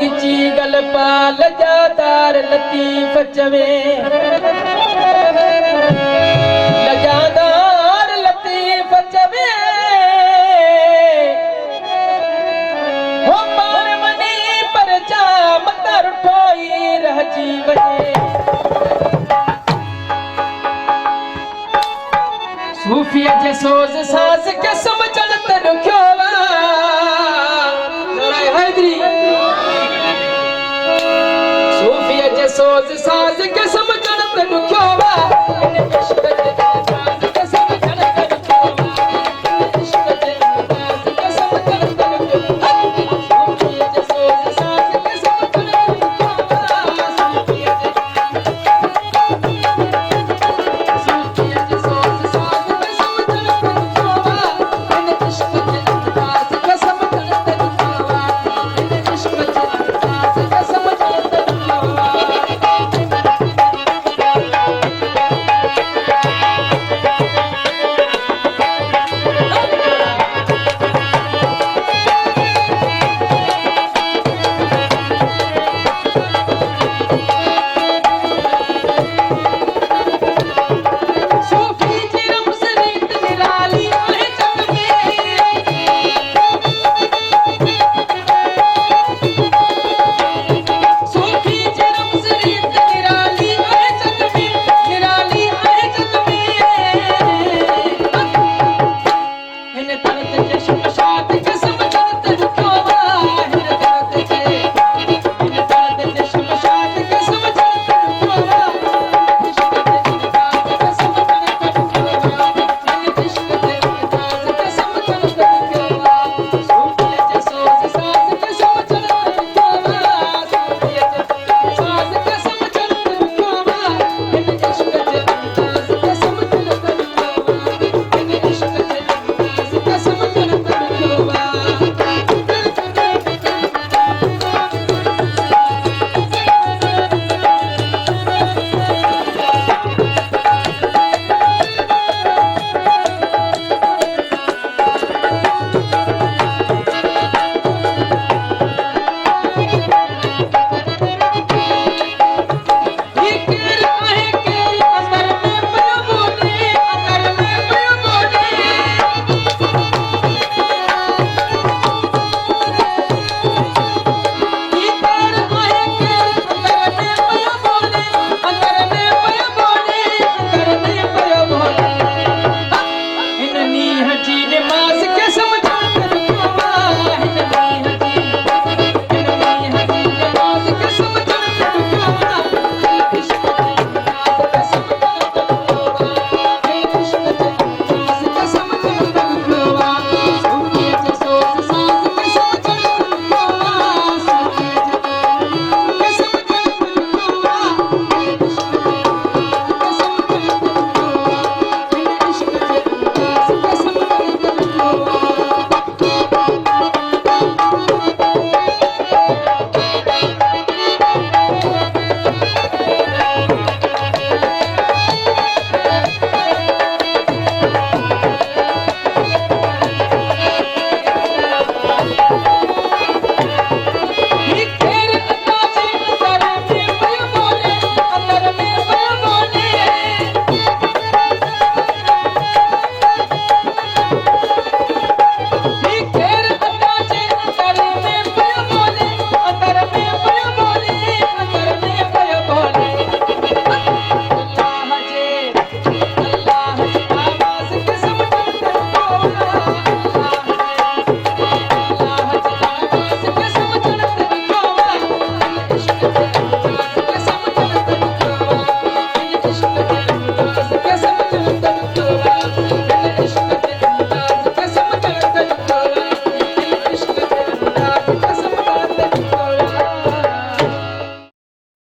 गिची गल पाल जादार लतीफ चवे लजादार लतीफ चवे हो पार मनी पर जा मतर ठोई रह जीवने सूफिया जे सोज सास के समझण त दुख्योवा नाराय हैदरी सूफिया जे सोज सास के समझण त दुख्योवा इन इश्क जे सास के समझण त दुख्योवा इश्क जे सास के समझण त दुख्योवा सूफिया जे सोज सास के समझण त दुख्योवा सूफिया जे इन तरत के शमशाद के समझ